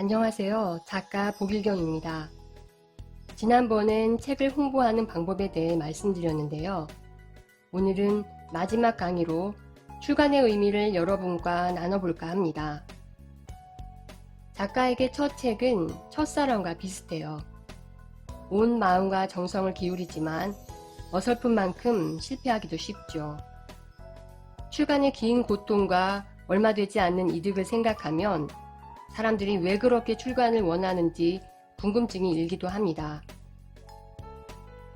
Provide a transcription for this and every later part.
안녕하세요. 작가 복일경입니다. 지난번엔 책을 홍보하는 방법에 대해 말씀드렸는데요. 오늘은 마지막 강의로 출간의 의미를 여러분과 나눠볼까 합니다. 작가에게 첫 책은 첫사랑과 비슷해요. 온 마음과 정성을 기울이지만 어설픈 만큼 실패하기도 쉽죠. 출간의 긴 고통과 얼마 되지 않는 이득을 생각하면 사람들이 왜 그렇게 출간을 원하는지 궁금증이 일기도 합니다.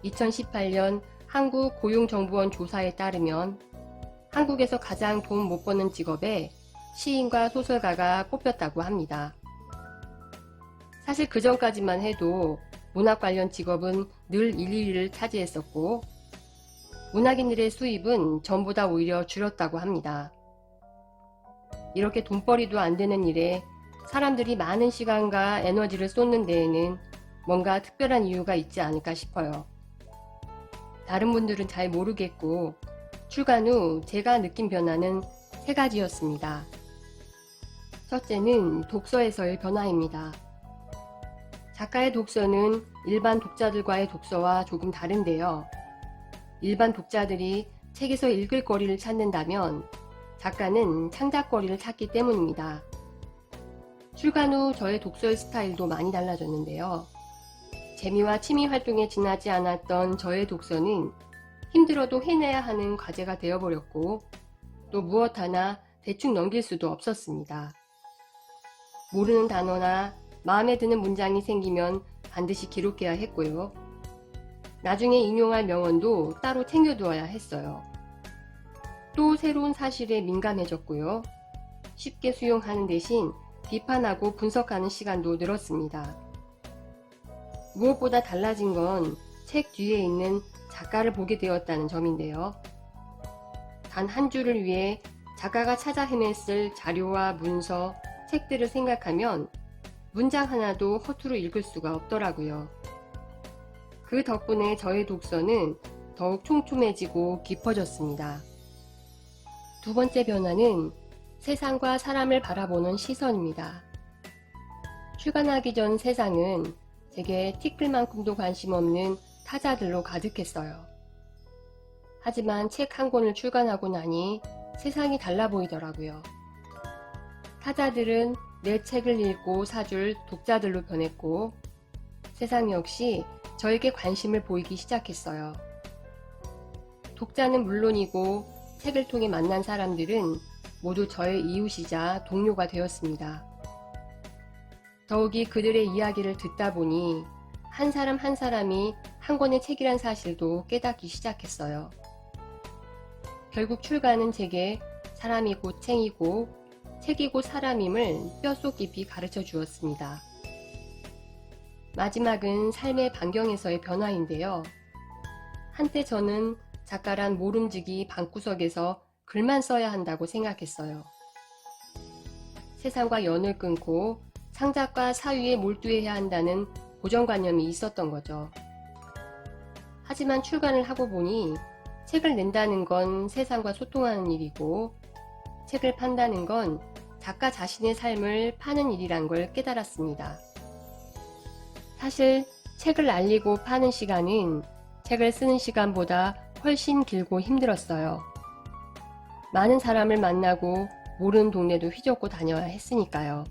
2018년 한국고용정보원 조사에 따르면 한국에서 가장 돈 못 버는 직업에 시인과 소설가가 꼽혔다고 합니다. 사실 그 전까지만 해도 문학 관련 직업은 늘 1, 2위를 차지했었고 문학인들의 수입은 전보다 오히려 줄었다고 합니다. 이렇게 돈벌이도 안 되는 일에 사람들이 많은 시간과 에너지를 쏟는 데에는 뭔가 특별한 이유가 있지 않을까 싶어요. 다른 분들은 잘 모르겠고 출간 후 제가 느낀 변화는 3가지였습니다. 첫째는 독서에서의 변화입니다. 작가의 독서는 일반 독자들과의 독서와 조금 다른데요. 일반 독자들이 책에서 읽을 거리를 찾는다면 작가는 창작거리를 찾기 때문입니다. 출간 후 저의 독서의 스타일도 많이 달라졌는데요. 재미와 취미 활동에 지나지 않았던 저의 독서는 힘들어도 해내야 하는 과제가 되어버렸고 또 무엇 하나 대충 넘길 수도 없었습니다. 모르는 단어나 마음에 드는 문장이 생기면 반드시 기록해야 했고요. 나중에 인용할 명언도 따로 챙겨두어야 했어요. 또 새로운 사실에 민감해졌고요. 쉽게 수용하는 대신 비판하고 분석하는 시간도 늘었습니다. 무엇보다 달라진 건 책 뒤에 있는 작가를 보게 되었다는 점인데요. 단 한 줄을 위해 작가가 찾아 헤맸을 자료와 문서, 책들을 생각하면 문장 하나도 허투루 읽을 수가 없더라고요. 그 덕분에 저의 독서는 더욱 촘촘해지고 깊어졌습니다. 두 번째 변화는 세상과 사람을 바라보는 시선입니다. 출간하기 전 세상은 제게 티끌만큼도 관심 없는 타자들로 가득했어요. 하지만 책 한 권을 출간하고 나니 세상이 달라 보이더라고요. 타자들은 내 책을 읽고 사줄 독자들로 변했고 세상 역시 저에게 관심을 보이기 시작했어요. 독자는 물론이고 책을 통해 만난 사람들은 모두 저의 이웃이자 동료가 되었습니다. 더욱이 그들의 이야기를 듣다 보니 한 사람 한 사람이 한 권의 책이란 사실도 깨닫기 시작했어요. 결국 출간은 제게 사람이고 책이고 책이고 사람임을 뼛속 깊이 가르쳐 주었습니다. 마지막은 삶의 반경에서의 변화인데요. 한때 저는 작가란 모름지기 방구석에서 글만 써야 한다고 생각했어요. 세상과 연을 끊고 창작과 사유에 몰두해야 한다는 고정관념이 있었던 거죠. 하지만 출간을 하고 보니 책을 낸다는 건 세상과 소통하는 일이고 책을 판다는 건 작가 자신의 삶을 파는 일이란 걸 깨달았습니다. 사실 책을 알리고 파는 시간은 책을 쓰는 시간보다 훨씬 길고 힘들었어요. 많은 사람을 만나고 모르는 동네도 휘젓고 다녀야 했으니까요.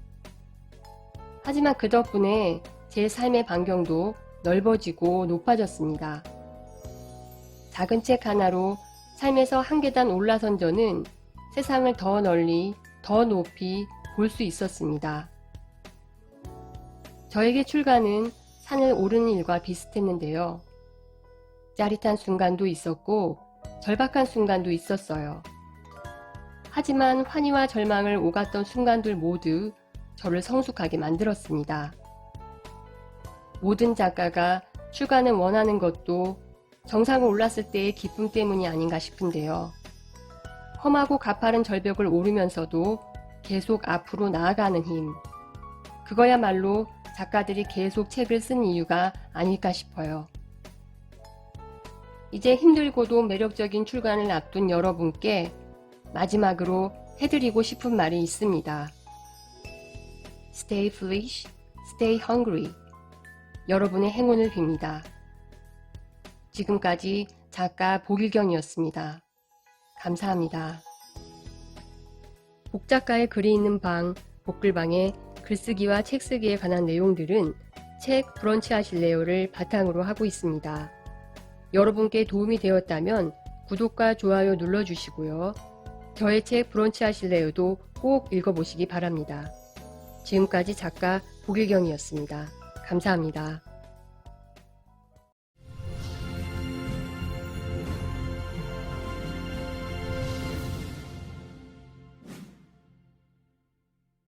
하지만 그 덕분에 제 삶의 반경도 넓어지고 높아졌습니다. 작은 책 하나로 삶에서 한 계단 올라선 저는 세상을 더 널리, 더 높이 볼 수 있었습니다. 저에게 출간은 산을 오르는 일과 비슷했는데요. 짜릿한 순간도 있었고 절박한 순간도 있었어요. 하지만 환희와 절망을 오갔던 순간들 모두 저를 성숙하게 만들었습니다. 모든 작가가 출간을 원하는 것도 정상을 올랐을 때의 기쁨 때문이 아닌가 싶은데요. 험하고 가파른 절벽을 오르면서도 계속 앞으로 나아가는 힘. 그거야말로 작가들이 계속 책을 쓴 이유가 아닐까 싶어요. 이제 힘들고도 매력적인 출간을 앞둔 여러분께 마지막으로 해드리고 싶은 말이 있습니다. stay foolish, stay hungry. 여러분의 행운을 빕니다. 지금까지 작가 복일경이었습니다. 감사합니다. 복작가의 글이 있는 방, 복글방에 글쓰기와 책쓰기에 관한 내용들은 책 브런치 하실래요를 바탕으로 하고 있습니다. 여러분께 도움이 되었다면 구독과 좋아요 눌러주시고요. 저의 책 브런치 하실래요도 꼭 읽어보시기 바랍니다. 지금까지 작가 복일경이었습니다. 감사합니다.